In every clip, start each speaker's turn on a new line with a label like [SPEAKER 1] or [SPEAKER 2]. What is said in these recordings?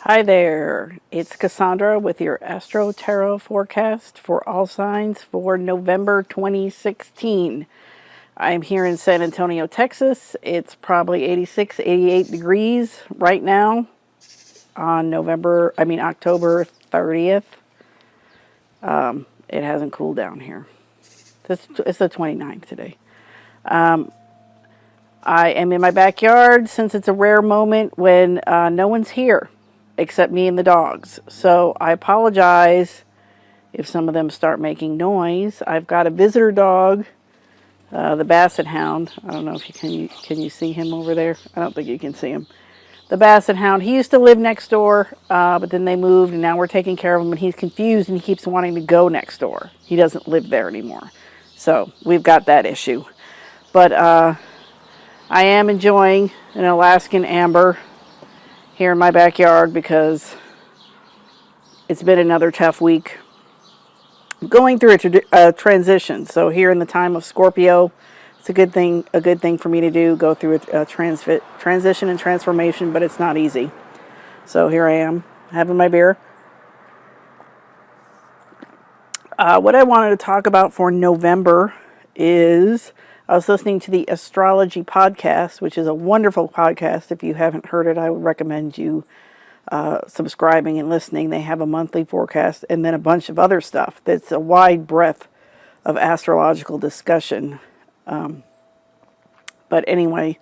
[SPEAKER 1] Hi there, it's Cassandra with your astro-tarot forecast for all signs for November 2016. I'm here in San Antonio, Texas. It's probably 86, 88 degrees right now on October 30th. It hasn't cooled down here. It's the 29th today. I am in my backyard since it's a rare moment when no one's here except me and the dogs. So I apologize if some of them start making noise. I've got a visitor dog, the Basset Hound. I don't know if you can you see him over there? I don't think you can see him. The Basset Hound. He used to live next door, but then they moved, and now we're taking care of him, and he's confused, and he keeps wanting to go next door. He doesn't live there anymore. So we've got that issue. But I am enjoying an Alaskan Amber here in my backyard because it's been another tough week going through a transition. So here in the time of Scorpio, it's a good thing for me to do, go through a transition and transformation, but it's not easy. So here I am having my beer. What I wanted to talk about for November is I was listening to the Astrology podcast, which is a wonderful podcast. If you haven't heard it, I would recommend you subscribing and listening. They have a monthly forecast and then a bunch of other stuff. That's a wide breadth of astrological discussion. But anyway,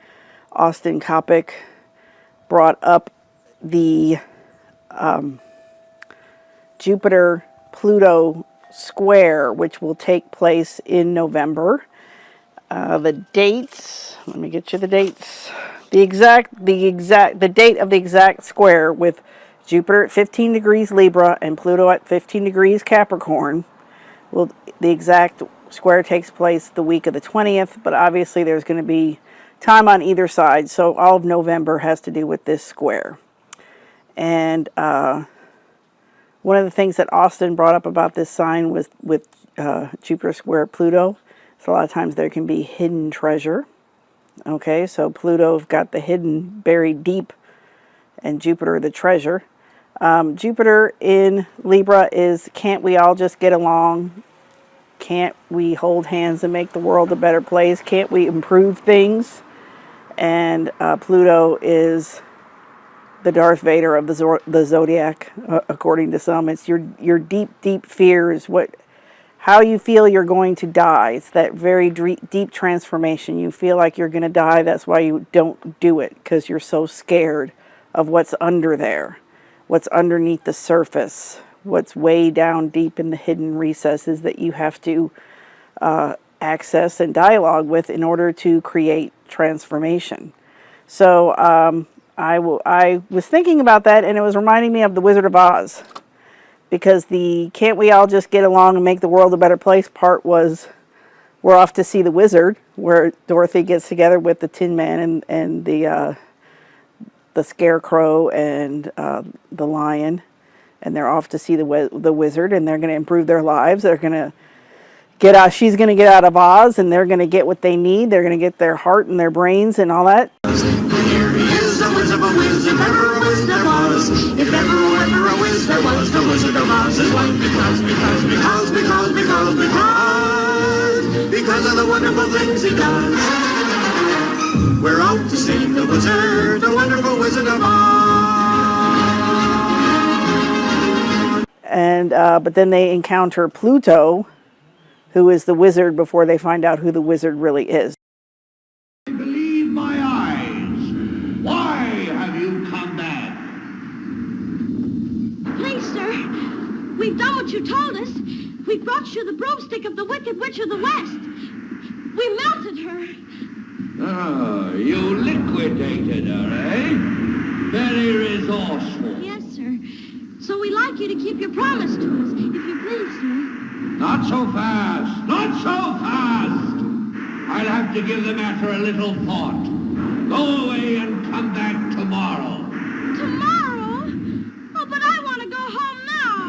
[SPEAKER 1] Austin Kopic brought up the Jupiter Pluto square, which will take place in November. The dates, let me get you the dates. The date of the exact square with Jupiter at 15 degrees Libra and Pluto at 15 degrees Capricorn. The exact square takes place the week of the 20th, but obviously there's going to be time on either side, so all of November has to do with this square. And one of the things that Austin brought up about this sign was with Jupiter square Pluto. So a lot of times there can be hidden treasure. Okay, so Pluto's got the hidden, buried deep, and Jupiter the treasure. Jupiter in Libra is, can't we all just get along? Can't we hold hands and make the world a better place? Can't we improve things? And Pluto is the Darth Vader of the zodiac, according to some. It's your deep fears, how you feel you're going to die. It's that very deep transformation. You feel like you're going to die. That's why you don't do it, because you're so scared of what's under there, what's underneath the surface, what's way down deep in the hidden recesses that you have to access and dialogue with in order to create transformation. So I was thinking about that, and it was reminding me of the Wizard of Oz. Because the can't we all just get along and make the world a better place part was, we're off to see the wizard, where Dorothy gets together with the Tin Man and the Scarecrow and the Lion, and they're off to see the wizard, and they're going to improve their lives. They're going to get out. She's going to get out of Oz, and they're going to get what they need. They're going to get their heart and their brains and all that.
[SPEAKER 2] Here he is, the Wizard of Oz, if ever a Wiz there was. If ever a Wiz there was, the Wizard of Oz is one. Because of the wonderful things he does. We're out to see the wizard, the wonderful Wizard of Oz.
[SPEAKER 1] And but then they encounter Pluto, who is the wizard, before they find out who the wizard really is.
[SPEAKER 3] Believe my eyes. Why have you come back?
[SPEAKER 4] Please, sir, we've done what you told us. We brought you the broomstick of the Wicked Witch of the West. We melted her.
[SPEAKER 3] Oh, you liquidated her, eh? Very resourceful.
[SPEAKER 4] Yes, sir. So we'd like you to keep your promise to us, if you please, sir.
[SPEAKER 3] Not so fast. Not so fast. I'll have to give the matter a little thought. Go away and come back tomorrow.
[SPEAKER 4] Tomorrow? Oh, but I want to go home now.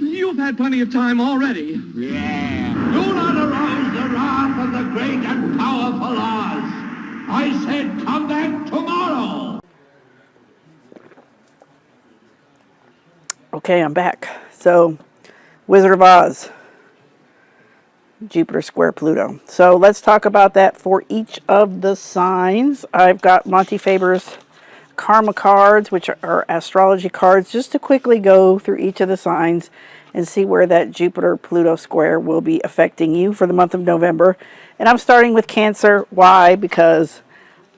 [SPEAKER 5] You've had plenty of time already.
[SPEAKER 3] Yeah. Do not arouse the wrath of the great and powerful Oz. I said come back tomorrow.
[SPEAKER 1] Okay, I'm back. So, Wizard of Oz, Jupiter square Pluto. So let's talk about that for each of the signs. I've got Monty Faber's karma cards, which are astrology cards, just to quickly go through each of the signs and see where that Jupiter Pluto square will be affecting you for the month of November. And I'm starting with Cancer. Why? Because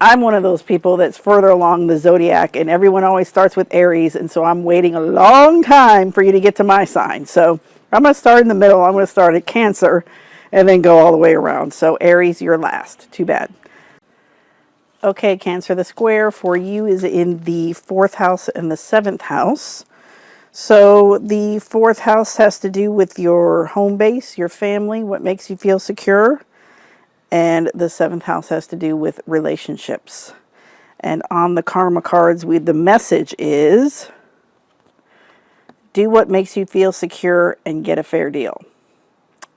[SPEAKER 1] I'm one of those people that's further along the zodiac, and everyone always starts with Aries, and so I'm waiting a long time for you to get to my sign. So I'm going to start in the middle. I'm going to start at Cancer and then go all the way around. So Aries, you're last. Too bad. Okay, Cancer, the square for you is in the 4th house and the 7th house. So the 4th house has to do with your home base, your family, what makes you feel secure. And the 7th house has to do with relationships. And on the karma cards, the message is, do what makes you feel secure and get a fair deal.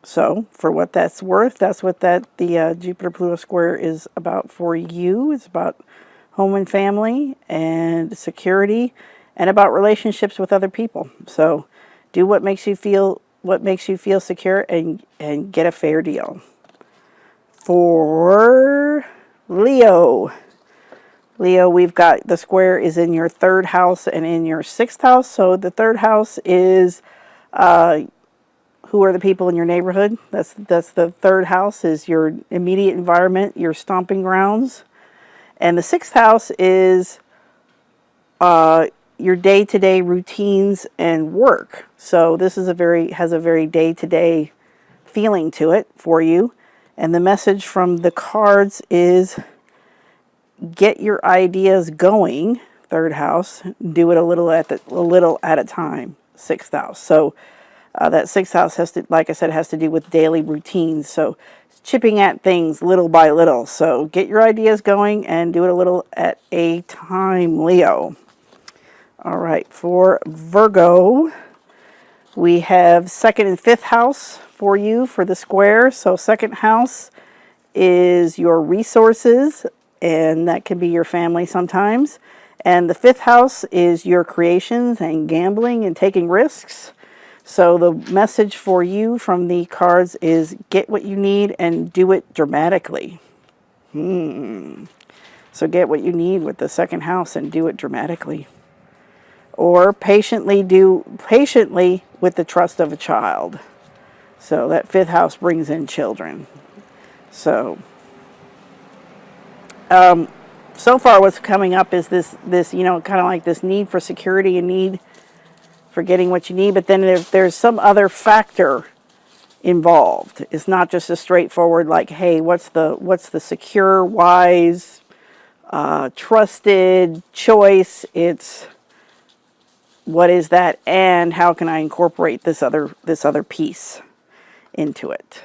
[SPEAKER 1] So for what that's worth, that's what the Jupiter Pluto square is about for you. It's about home and family and security and about relationships with other people. So do what makes you feel secure and get a fair deal. For Leo, we've got the square is in your 3rd house and in your 6th house. So the 3rd house is who are the people in your neighborhood. That's the 3rd house is your immediate environment, your stomping grounds. And the 6th house is your day-to-day routines and work. So this is has a very day-to-day feeling to it for you. And the message from the cards is, get your ideas going, 3rd house. Do it a little at a time, 6th house. So that 6th house has to, like I said, has to do with daily routines. So chipping at things little by little. So get your ideas going and do it a little at a time, Leo. All right, for Virgo, we have 2nd and 5th house for you for the square. So 2nd house is your resources, and that can be your family sometimes. And the 5th house is your creations and gambling and taking risks. So the message for you from the cards is, get what you need and do it dramatically. So get what you need with the 2nd house and do it dramatically. Or patiently with the trust of a child. So that 5th house brings in children. So so far what's coming up is this kind of like this need for security and need for getting what you need, but then there's some other factor involved. It's not just a straightforward like, hey, what's the secure, wise, trusted choice. It's, what is that, and how can I incorporate this other piece into it?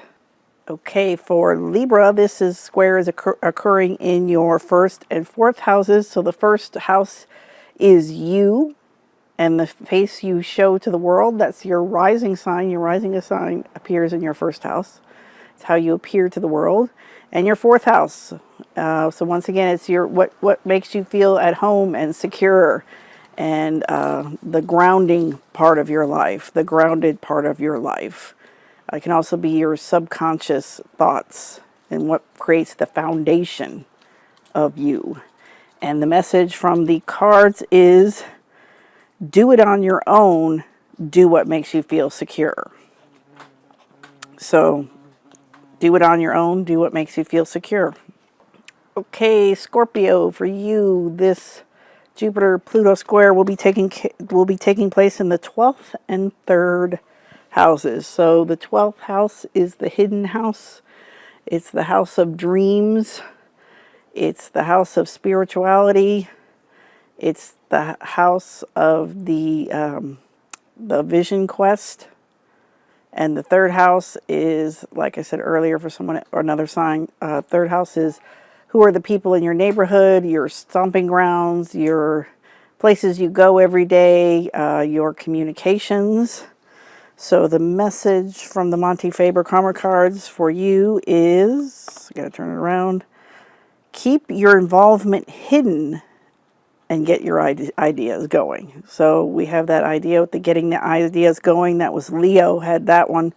[SPEAKER 1] Okay, for Libra, this square is occurring in your 1st and 4th houses. So the 1st house is you and the face you show to the world. That's your rising sign. Your rising sign appears in your 1st house. It's how you appear to the world. And your 4th house. So once again, it's your what makes you feel at home and secure, and the grounding part of your life, the grounded part of your life. It can also be your subconscious thoughts and what creates the foundation of you. And the message from the cards is, do it on your own. Do what makes you feel secure. So do it on your own. Do what makes you feel secure. Okay, Scorpio, for you, this Jupiter Pluto square will be taking place in the 12th and 3rd houses. So the 12th house is the hidden house. It's the house of dreams. It's the house of spirituality. It's the house of the vision quest. And the 3rd house is, like I said earlier, for someone or another sign, 3rd house is who are the people in your neighborhood, your stomping grounds, your places you go every day, your communications. So the message from the Monty Faber karma cards for you is, I gotta turn it around, keep your involvement hidden and get your ideas going. So we have that idea with the getting the ideas going. That was Leo had that one.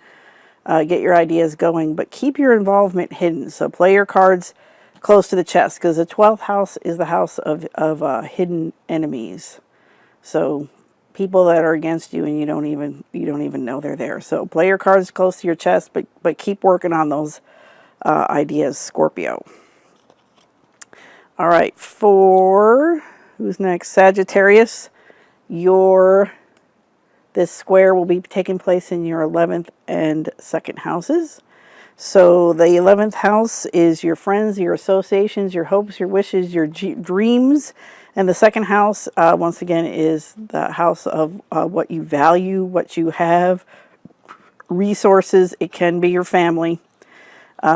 [SPEAKER 1] Get your ideas going, but keep your involvement hidden. So play your cards close to the chest, because the 12th house is the house of hidden enemies. So people that are against you and you don't even know they're there. So play your cards close to your chest, but keep working on those ideas, Scorpio. All right, for who's next? Sagittarius. This square will be taking place in your 11th and 2nd houses. So the 11th house is your friends, your associations, your hopes, your wishes, your dreams. And the 2nd house, once again, is the house of what you value, what you have, resources. It can be your family.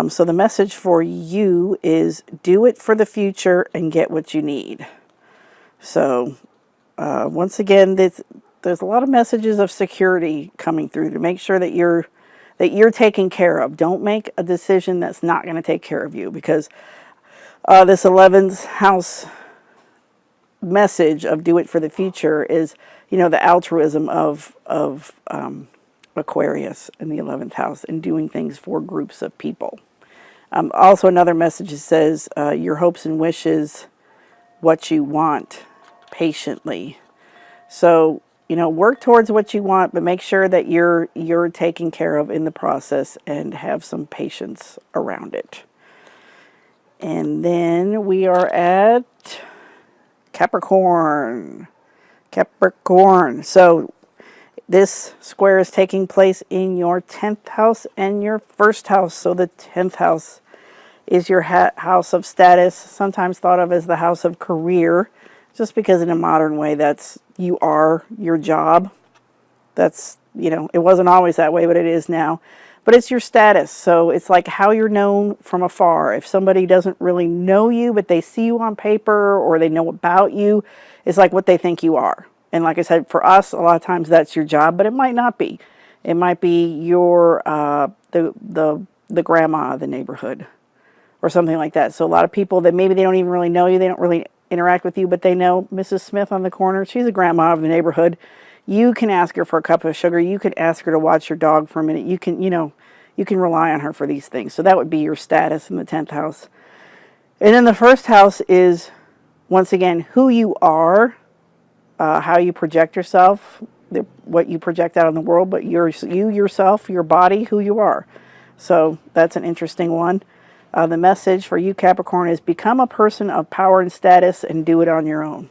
[SPEAKER 1] So the message for you is do it for the future and get what you need. So once again, there's a lot of messages of security coming through to make sure that you're taken care of. Don't make a decision that's not going to take care of you, because this 11th house message of do it for the future is, the altruism of Aquarius in the 11th house and doing things for groups of people. Also, another message says your hopes and wishes, what you want, patiently. So, work towards what you want, but make sure that you're taken care of in the process and have some patience around it. And then we are at Capricorn. So this square is taking place in your 10th house and your 1st house. So the 10th house is your house of status, sometimes thought of as the house of career, just because in a modern way you are your job. That's, it wasn't always that way, but it is now. But it's your status. So it's like how you're known from afar. If somebody doesn't really know you, but they see you on paper or they know about you, it's like what they think you are. And like I said, for us, a lot of times that's your job, but it might not be. It might be your the grandma of the neighborhood or something like that. So a lot of people that maybe they don't even really know you, they don't really interact with you, but they know Mrs. Smith on the corner. She's a grandma of the neighborhood. You can ask her for a cup of sugar. You can ask her to watch your dog for a minute. You can rely on her for these things. So that would be your status in the 10th house. And then the 1st house is, once again, who you are, how you project yourself, what you project out in the world, but you yourself, your body, who you are. So that's an interesting one. The message for you, Capricorn, is become a person of power and status and do it on your own.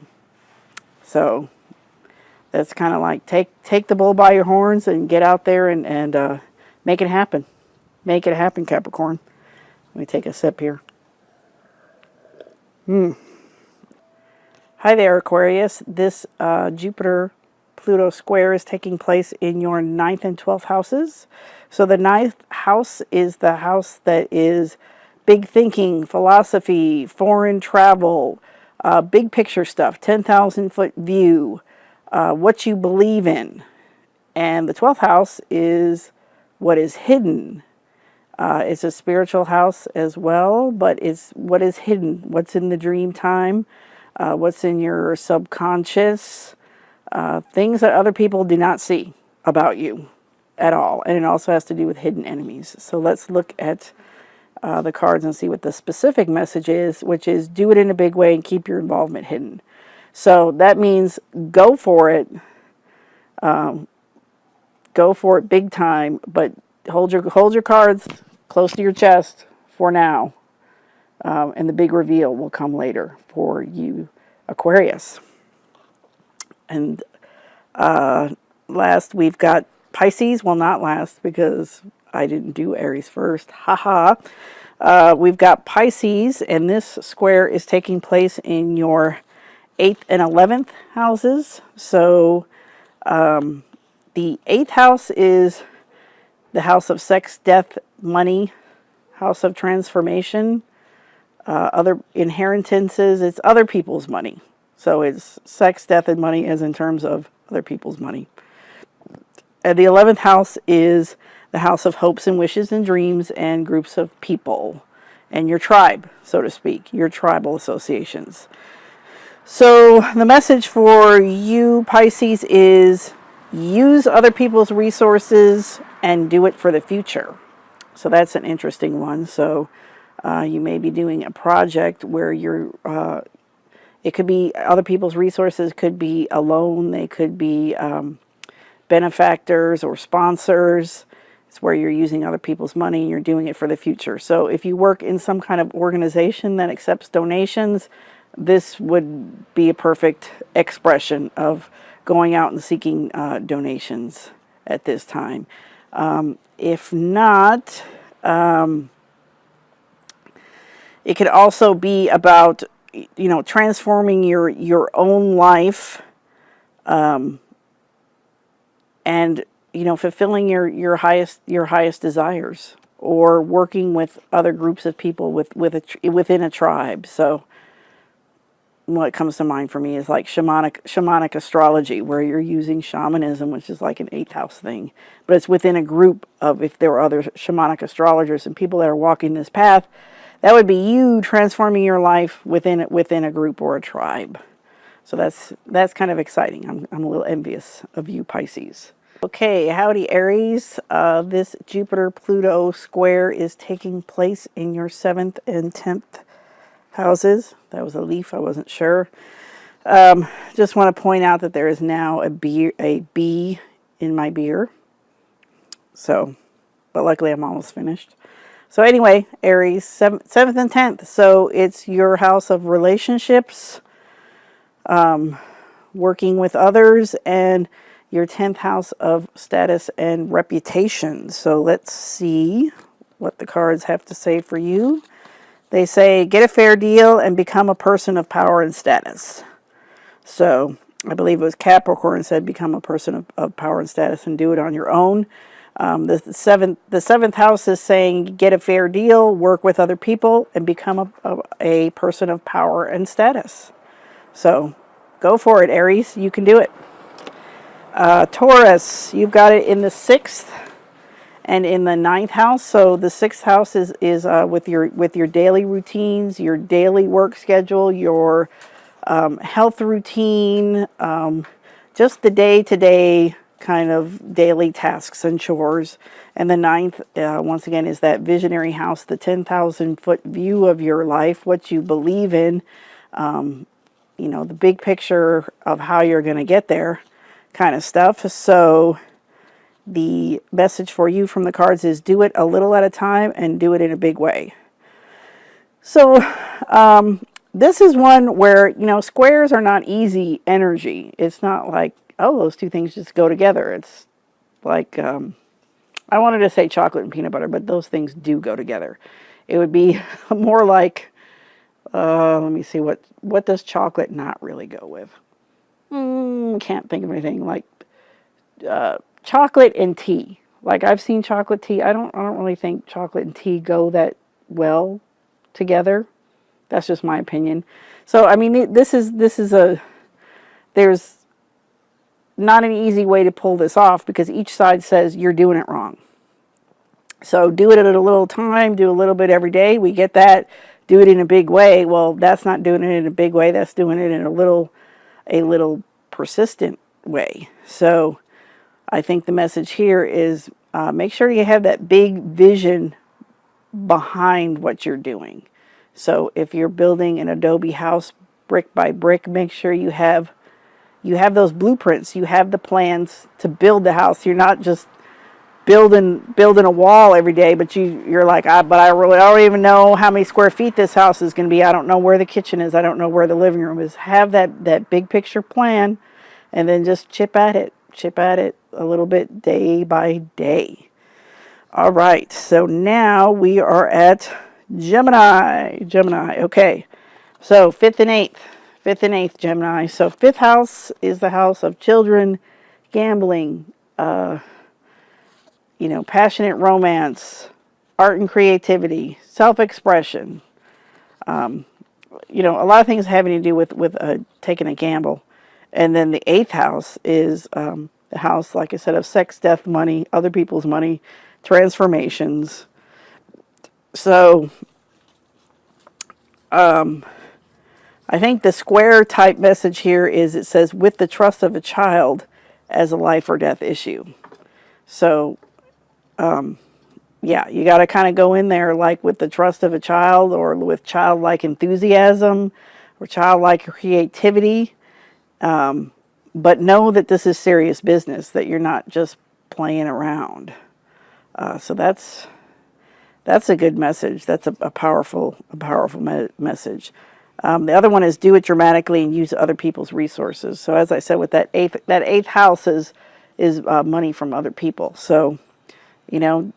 [SPEAKER 1] So that's kind of like take the bull by your horns and get out there and make it happen. Make it happen, Capricorn. Let me take a sip here. Hi there, Aquarius. This Jupiter Pluto square is taking place in your 9th and 12th houses. So the 9th house is the house that is big thinking, philosophy, foreign travel, big picture stuff, 10,000-foot view, what you believe in. And the 12th house is what is hidden. It's a spiritual house as well, but it's what is hidden, what's in the dream time, what's in your subconscious, things that other people do not see about you at all. And it also has to do with hidden enemies. So let's look at the cards and see what the specific message is, which is do it in a big way and keep your involvement hidden. So that means go for it. Go for it big time, but hold your cards close to your chest for now. And the big reveal will come later for you, Aquarius. And last, we've got Pisces. Well, not last, because I didn't do Aries first. Haha. We've got Pisces, and this square is taking place in your 8th and 11th houses. So the 8th house is the house of sex, death, money, house of transformation, other inheritances. It's other people's money. So it's sex, death, and money as in terms of other people's money. And the 11th house is the house of hopes and wishes and dreams and groups of people and your tribe, so to speak, your tribal associations. So the message for you, Pisces, is use other people's resources and do it for the future. So that's an interesting one. So you may be doing a project where it could be other people's resources, could be a loan, they could be benefactors or sponsors. It's where you're using other people's money and you're doing it for the future. So if you work in some kind of organization that accepts donations, this would be a perfect expression of going out and seeking donations at this time. If not, it could also be about, transforming your own life, and fulfilling your highest desires, or working with other groups of people within a tribe. So what comes to mind for me is like shamanic astrology, where you're using shamanism, which is like an 8th house thing, but it's within a group of, if there are other shamanic astrologers and people that are walking this path, that would be you transforming your life within a group or a tribe. So that's kind of exciting. I'm a little envious of you, Pisces. Okay, howdy Aries. This Jupiter Pluto square is taking place in your 7th and 10th houses. That was a leaf, I wasn't sure. Just want to point out that there is now a bee in my beer. So, but luckily I'm almost finished. So anyway, Aries, 7th and 10th. So it's your house of relationships, working with others, and your 10th house of status and reputation. So let's see what the cards have to say for you. They say, get a fair deal and become a person of power and status. So I believe it was Capricorn said, become a person of power and status and do it on your own. The seventh house is saying, get a fair deal, work with other people, and become a person of power and status. So go for it, Aries. You can do it. Taurus, you've got it in the 6th and in the 9th house. So the 6th house is with your daily routines, your daily work schedule, your health routine, just the day-to-day kind of daily tasks and chores. And the 9th, once again, is that visionary house, the 10,000-foot view of your life, what you believe in, the big picture of how you're going to get there kind of stuff. So the message for you from the cards is do it a little at a time and do it in a big way. So this is one where, squares are not easy energy. It's not like, oh, those two things just go together. It's like, I wanted to say chocolate and peanut butter, but those things do go together. It would be more like, let me see, what does chocolate not really go with? Can't think of anything. Like chocolate and tea. Like I've seen chocolate tea. I don't really think chocolate and tea go that well together. That's just my opinion. So I mean, there's not an easy way to pull this off because each side says you're doing it wrong. So do it at a little time, do a little bit every day. We get that. Do it in a big way. Well, that's not doing it in a big way. That's doing it in a little persistent way. So I think the message here is make sure you have that big vision behind what you're doing. So if you're building an adobe house brick by brick, make sure you have those blueprints. You have the plans to build the house. You're not just building a wall every day, but you're like, but I don't even know how many square feet this house is going to be. I don't know where the kitchen is. I don't know where the living room is. Have that big picture plan, and then just chip at it a little bit day by day. All right, so now we are at Gemini. Okay, so 5th and 8th Gemini. So 5th house is the house of children, gambling, passionate romance, art and creativity, self-expression. A lot of things having to do with taking a gamble. And then the 8th house is the house, like I said, of sex, death, money, other people's money, transformations. So I think the square type message here is, it says, with the trust of a child as a life or death issue. So, yeah, you got to kind of go in there like with the trust of a child, or with childlike enthusiasm or childlike creativity. But know that this is serious business, that you're not just playing around. So that's a good message. That's a powerful message. The other one is do it dramatically and use other people's resources. So as I said, with that eighth house is money from other people. So, you know,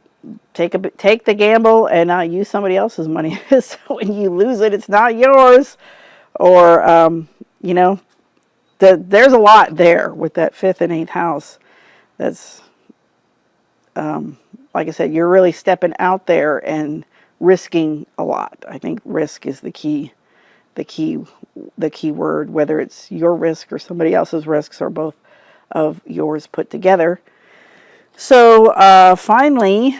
[SPEAKER 1] take the gamble and use somebody else's money. So when you lose it, it's not yours. Or you know, there's a lot there with that 5th and 8th house. That's like I said, you're really stepping out there and risking a lot. I think risk is the key word, whether it's your risk or somebody else's risks or both of yours put together. So finally,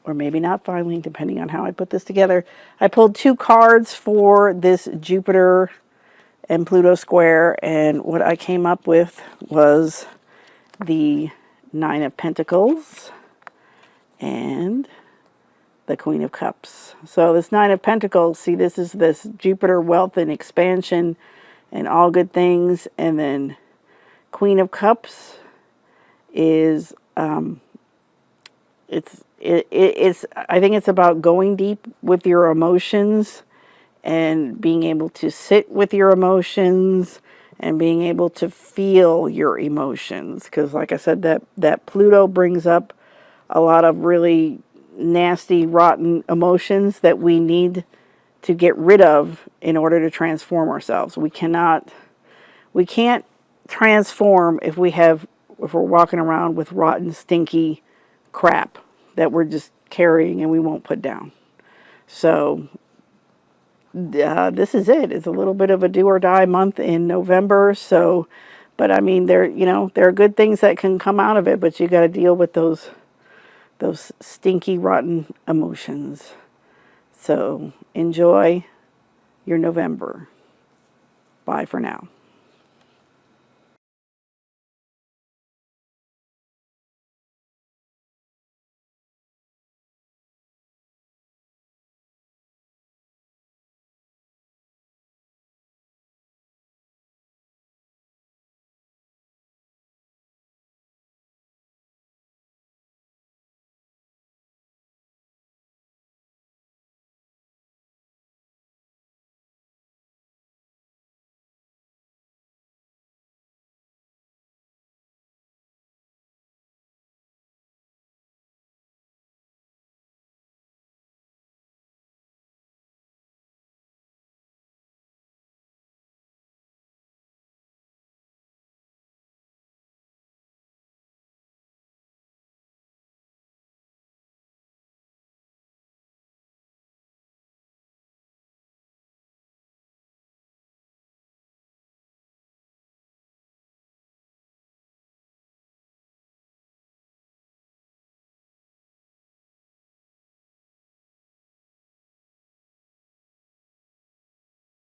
[SPEAKER 1] or maybe not finally, depending on how I put this together, I pulled 2 cards for this Jupiter and Pluto square, and what I came up with was the 9 of Pentacles and the Queen of Cups. So this 9 of Pentacles, see, this is this Jupiter, wealth and expansion and all good things. And then Queen of Cups is, it's I think it's about going deep with your emotions and being able to sit with your emotions and being able to feel your emotions. Because like I said, that Pluto brings up a lot of really nasty, rotten emotions that we need to get rid of in order to transform ourselves. We can't transform if we're walking around with rotten, stinky crap that we're just carrying and we won't put down. So this is it. It's a little bit of a do or die month in November. So, but I mean, there are good things that can come out of it, but you got to deal with those stinky, rotten emotions. So enjoy your November. Bye for now.